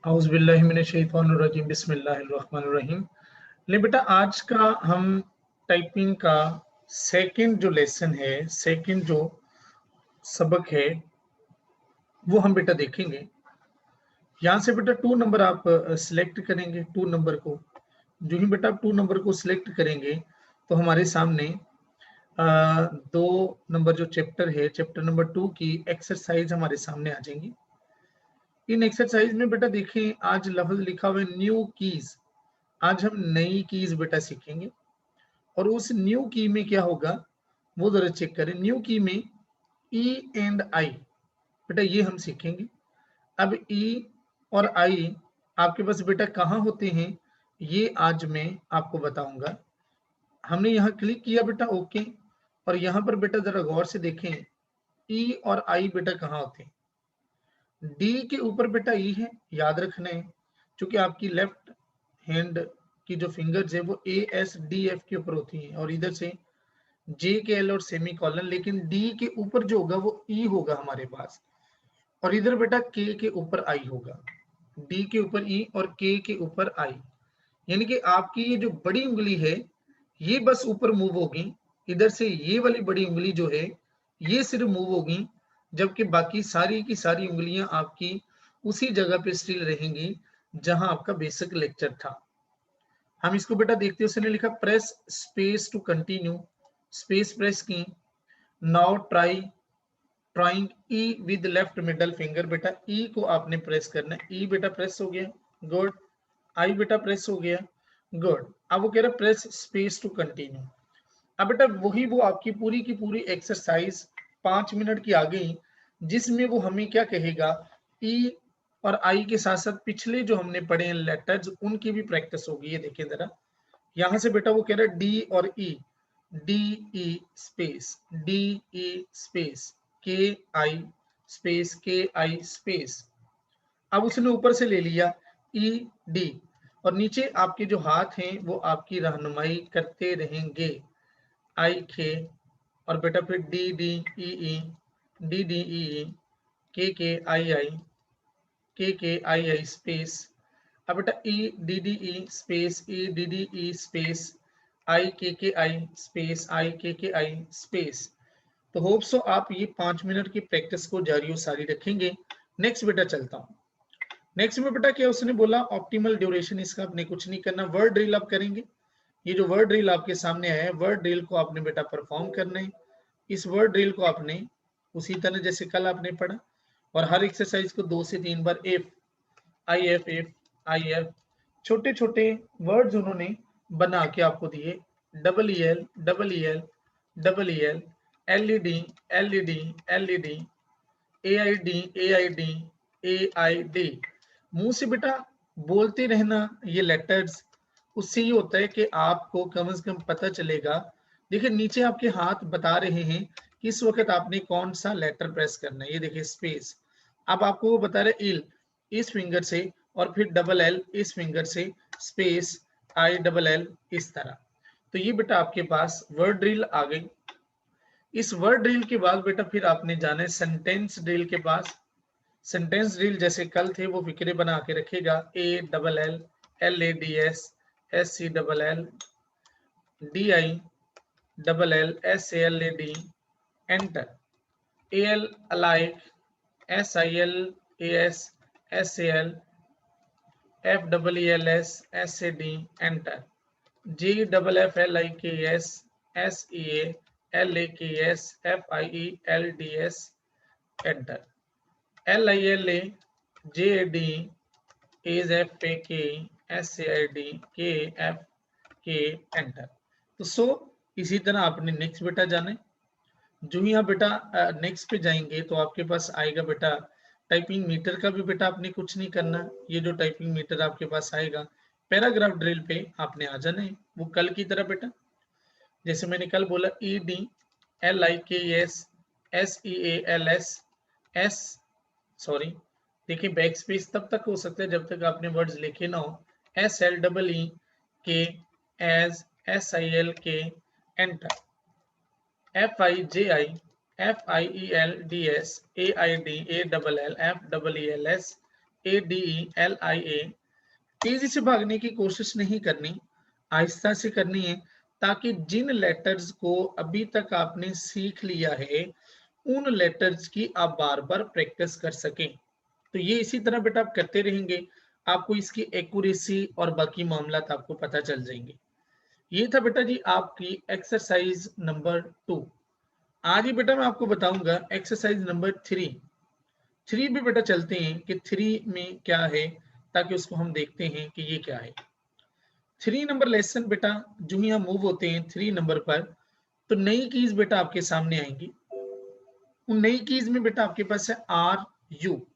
औज़ुबिल्लाहिमिनश्शैतानिर्रजीम बिस्मिल्लाहिर्रहमानिर्रहीम। ले बेटा, आज का हम टाइपिंग का सेकंड जो लेसन है, सेकंड जो सबक है, वो हम बेटा देखेंगे। यहाँ से बेटा 2 नंबर आप सिलेक्ट करेंगे, 2 नंबर को। जो ही बेटा आप 2 नंबर को सिलेक्ट करेंगे, तो हमारे सामने 2 नंबर जो चैप्टर है, चैप्टर नंबर 2 की एक्सरसाइज़ हमारे सामने आ जाएँगी। इन एक्सरसाइज़ में बेटा देखिए, आज लफ्ज़ लिखा हुआ है न्यू कीज़। आज हम नई कीज़ बेटा सीखेंगे और उस न्यू की में क्या होगा, वो ज़रा चेक करें। न्यू की में ई एंड आई बेटा ये हम सीखेंगे। अब ई और आई आपके पास बेटा कहाँ होते हैं, ये आज मैं आपको बताऊँगा। हमने यहाँ क्लिक किया बेटा ओके, और यहाँ पर बेटा ज़रा गौर से देखें, ई और आई बेटा कहाँ होते हैं। डी के ऊपर बेटा ई है, याद रखना है, क्योंकि आपकी लेफ्ट हैंड की जो फिंगर्स है वो ए एस डी एफ के ऊपर होती हैं, और इधर से जे के एल और सेमी कॉलन, लेकिन डी के ऊपर जो होगा वो ई होगा हमारे पास, और इधर बेटा के ऊपर आई होगा। डी के ऊपर ई और के ऊपर आई, यानी कि आपकी ये जो बड़ी उंगली है ये बस ऊपर मूव होगी, इधर से ये वाली बड़ी उंगली जो है ये सिर्फ मूव होगी, जबकि बाकी सारी की सारी उंगलियां आपकी उसी जगह पे स्टिल रहेंगी जहां आपका बेसिक लेक्चर था। हम इसको बेटा देखते हैं, उसने लिखा press space to continue, space press की। Now trying E with left middle finger, बेटा ई को आपने प्रेस करना है। ई बेटा प्रेस हो गया, गुड। आई बेटा प्रेस हो गया, गुड। अब वो कह रहा है प्रेस स्पेस टू कंटिन्यू। अब बेटा वही वो आपकी पूरी की पूरी एक्सरसाइज 5 मिनट की आ गई, जिसमें वो हमें क्या कहेगा, ई और आई के साथ साथ पिछले जो हमने पढ़े हैं लेटर्स उनकी भी प्रैक्टिस होगी। ये देखिए जरा, यहाँ से बेटा वो कह रहा है डी और E, D E space, D E space, K I space, K I space. अब उसने ऊपर से ले लिया ई डी, और नीचे आपके जो हाथ हैं वो आपकी रहनुमाई करते रहेंगे, आई के, और बेटा फिर D D E E, D D E E, K I I, K I I space. अब बेटा E D D E space, E D D E space, I K I space, I K I space. तो hope so आप ये 5 minute की practice को जारी और सारी रखेंगे। नेक्स्ट बेटा चलता हूँ। नेक्स्ट में बेटा क्या उसने बोला, ऑप्टिमल ड्यूरेशन, इसका आपने कुछ नहीं करना, वर्ड ड्रिल आप करेंगे। ये जो वर्ड ड्रिल आपके सामने है, वर्ड ड्रिल को आपने बेटा परफॉर्म करना है। इस वर्ड ड्रिल को आपने उसी तरह जैसे कल आपने पढ़ा, और हर एक्सरसाइज को 2 से 3 बार एफ आई एफ, छोटे छोटे वर्ड्स उन्होंने बना के आपको दिए। Double E L, double E L, double E L, L E D, L E D, L E D, A I D, A I D, A I D. मुंह से बेटा बोलते रहना ये लेटर्स, उससे ये होता है कि आपको कम से कम पता चलेगा। देखिए नीचे आपके हाथ बता रहे हैं किस वक्त आपने कौन सा लेटर प्रेस करना है। ये देखिए स्पेस, अब आपको वो बता रहे इल इस फिंगर से, और फिर डबल एल इस फिंगर से, स्पेस आई डबल एल इस तरह। तो ये बेटा आपके पास वर्ड ड्रिल आ गई। इस वर्ड ड्रिल के बाद बेटा फिर आपने जाना है सेंटेंस ड्रिल के पास। सेंटेंस ड्रिल जैसे कल थे वो फिक्रे बना के रखेगा, A double L, L A D S, S C double L, D I double L, S A L A D, enter. A L alike, S I L A S, S A L, F double E L S, S A D, enter. G double F L I K S, S E A L A K S, F I E L D S, enter. L I L A J D as F A K, S A I D K F K, enter. तो so इसी तरह आपने next बेटा जाने। जो ही आप बेटा next पे जाएंगे तो आपके पास आएगा बेटा टाइपिंग मीटर का भी बेटा आपने कुछ नहीं करना। ये जो टाइपिंग मीटर आपके पास आएगा, पैराग्राफ ड्रिल पे आपने आ जाना है वो कल की तरह बेटा। जैसे मैंने कल बोला E D L I K S, S E A L S, S sorry देखिए बैक स्पेस तब तक हो सकता है जब तक आपने वर्ड्स लिखे ना हो। एस एल डबल ई के एज, एस आई एल के, enter. F I J I, F I E L D S, A I D, A double L, F double E L S, ADELIA। तेजी से भागने की कोशिश नहीं करनी, आहिस्ता से करनी है, ताकि जिन लेटर्स को अभी तक आपने सीख लिया है उन लेटर्स की आप बार बार प्रैक्टिस कर सकें। तो ये इसी तरह बेटा आप करते रहेंगे, आपको इसकी एक्यूरेसी और बाकी मामला आपको पता चल जाएंगे। ये था बेटा जी आपकी एक्सरसाइज नंबर 2। आज ही बेटा मैं आपको बताऊंगा एक्सरसाइज नंबर 3 भी बेटा चलते हैं कि 3 में क्या है, ताकि उसको हम देखते हैं कि ये क्या है। 3 नंबर लेसन बेटा जो ही हम मूव होते हैं 3 नंबर पर, तो नई कीज बेटा आपके सामने आएंगी। उन नई कीज में बेटा आपके पास है आर यू।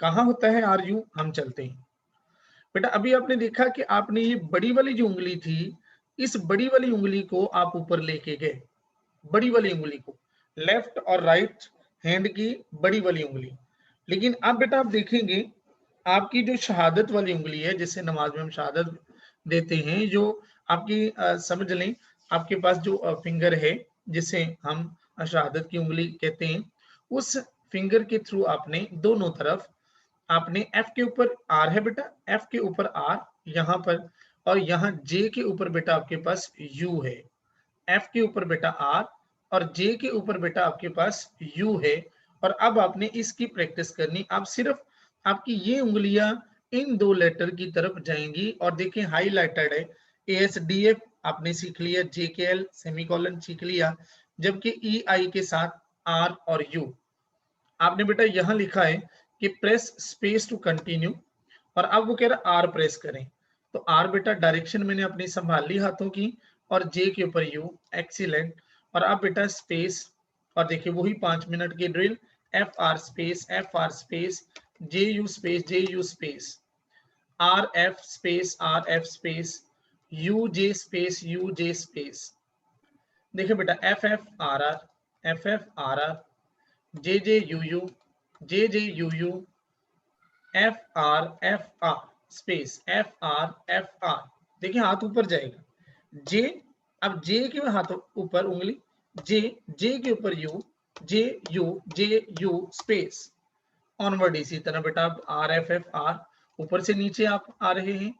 कहाँ होता है आर यू, हम चलते हैं। बेटा अभी आपने देखा कि आपने ये बड़ी वाली जो उंगली थी, इस बड़ी वाली उंगली को आप ऊपर लेके गए, बड़ी वाली उंगली को, लेफ्ट और राइट हैंड की बड़ी वाली उंगली। लेकिन अब बेटा आप देखेंगे आपकी जो शहादत वाली उंगली है, जिसे नमाज में हम शहादत देते हैं, जो आपकी समझ लें आपके पास जो फिंगर है जिसे हम शहादत की उंगली कहते हैं, उस फिंगर के थ्रू आपने दोनों तरफ, आपने एफ के ऊपर आर है बेटा, एफ के ऊपर आर यहाँ पर, और यहाँ जे के ऊपर बेटा आपके पास यू है। एफ के ऊपर बेटा आर और जे के ऊपर बेटा आपके पास यू है। और अब आपने इसकी प्रैक्टिस करनी। अब सिर्फ आपकी ये उंगलियां इन दो लेटर की तरफ जाएंगी, और देखें हाईलाइटेड है, ASDF आपने सीख लिया, JKL सेमीकोलन सीख लिया, जबकि EI के साथ आर और यू। आपने बेटा यहां लिखा है कि प्रेस स्पेस टू कंटिन्यू, और अब वो कह रहा आर प्रेस करें। तो आर बेटा डायरेक्शन मैंने अपनी संभाल ली हाथों की, और जे के ऊपर यू, एक्सीलेंट। और अब बेटा स्पेस, और देखिए वही 5 मिनट की drill, FR space, FR space, JU space, JU space, RF space, RF space, UJ space, UJ space. देखिए बेटा FFRR, FFRR, JJUU, JJUU, FR space, FR। देखिए हाथ ऊपर जाएगा, जे, अब जे के हाथ ऊपर उंगली, जे, जे के ऊपर you, J you space, onward. इसी तरह बेटा अब RFFR, ऊपर से नीचे आप आ रहे हैं।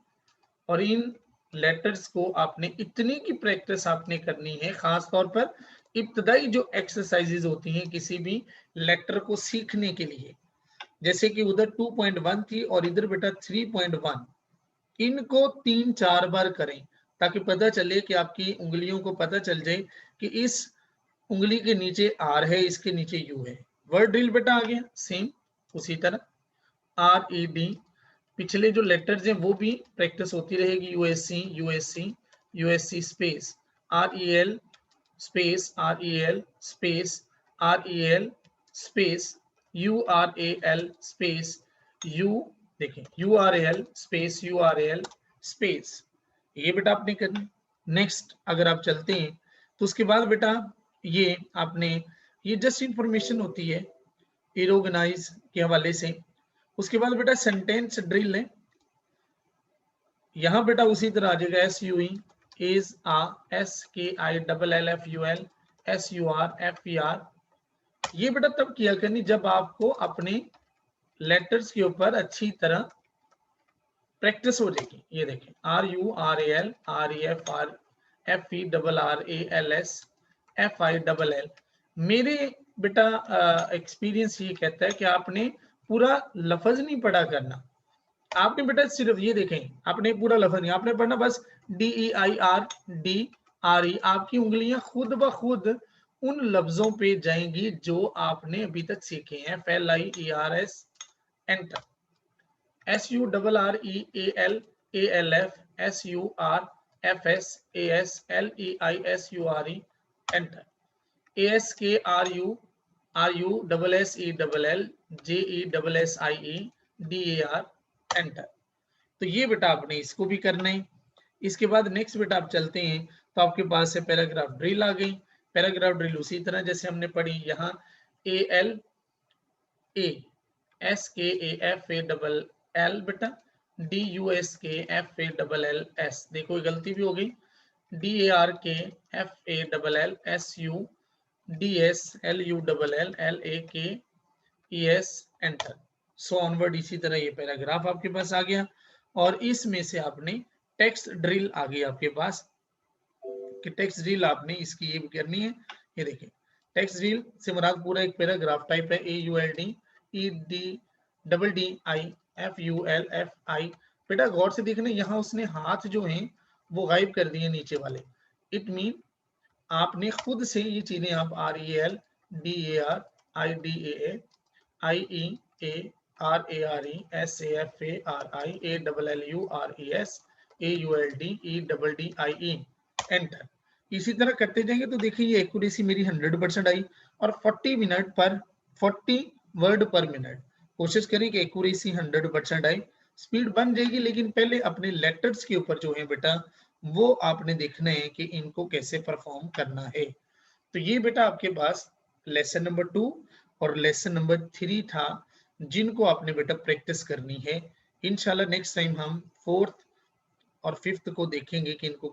और इन लेटर्स को आपने इतनी की प्रैक्टिस आपने करनी है, खास तौर पर इब्तदाई जो एक्सरसाइजेज होती हैं किसी भी लेटर को सीखने के लिए, जैसे कि उधर 2.1 थी और इधर बेटा 3.1, इनको 3-4 बार करें, ताकि पता चले कि आपकी उंगलियों को पता चल जाए कि इस उंगली के नीचे आर है, इसके नीचे यू है। वर्ड ड्रिल बेटा आ गया सेम उसी तरह। RED, पिछले जो लेटर्स हैं वो भी प्रैक्टिस होती रहेगी, USC space, REL space, REL space, REL space, URAL space, U, देखें URAL स्पेस, URAL स्पेस। ये बेटा आपने करना। नेक्स्ट अगर आप चलते हैं तो उसके बाद बेटा ये आपने, ये जस्ट इंफॉर्मेशन होती है इरोगनाइज के हवाले से। उसके बाद बेटा सेंटेंस ड्रिल है, यहाँ बेटा उसी तरह आ जाएगा SUE, is a, SKILLFUL, SUR, FER। ये बेटा तब किया करनी जब आपको अपने लेटर्स के ऊपर अच्छी तरह प्रैक्टिस हो जाएगी। ये देखें RURAL, REF, FERRALS, FILL। मेरे बेटा एक्सपीरियंस ये कहता है कि आपने पूरा लफज नहीं पढ़ा करना, आपने बेटा सिर्फ ये देखें, आपने पूरा लफ्ज नहीं आपने पढ़ना, बस DEIRDRE। आपकी उंगलियां खुद ब खुद उन लफ्जों पे जाएंगी जो आपने अभी तक सीखे हैं। FLIERS, enter. SURREALALF, SURFSASLEISURE, enter. ASKRURUSSELLJESSIE DAR, enter. तो ये बेटा आपने इसको भी करना है। इसके बाद नेक्स्ट बेटा आप चलते हैं तो आपके पास है पैराग्राफ ड्रिल आ गई। पैराग्राफ ड्रिल उसी तरह जैसे हमने पढ़ी, यहाँ ALASKAFALL बेटा, DUSKFALLS, देखो गलती भी हो गई, DARKFALLSU DSLULLLAKES, एंटर। सो ऑनवर्ड। इसी तरह ये पैराग्राफ आपके पास आ गया और इसमें से आपने टेक्स्ट ड्रिल आ गई आपके पास कि टेक्स्ट ड्रिल आपने इसकी ये करनी है। ये देखिए टेक्स्ट ड्रिल से मुराद पूरा एक पैराग्राफ टाइप है। AULDEDDIFULFI। बेटा गौर से देखना यहाँ उसने हाथ जो हैं वो गायब कर दिए नीचे वाले। इट मीन आपने खुद से ये चीजें आप REL, DARIEL, एंटर इसी तरह करते जाएंगे तो देखिए ये एक्यूरेसी मेरी 100% आई और 40 वर्ड पर मिनट। कोशिश करें कि एक्यूरेसी 100% आई, स्पीड बन जाएगी, लेकिन पहले अपने लेटर्स के ऊपर जो है बेटा वो आपने देखना है कि इनको कैसे परफॉर्म करना है। तो ये बेटा आपके पास लेसन नंबर 2 और लेसन नंबर 3 था जिनको आपने बेटा प्रैक्टिस करनी है। इंशाल्लाह नेक्स्ट टाइम हम 4th और 5th को देखेंगे कि इनको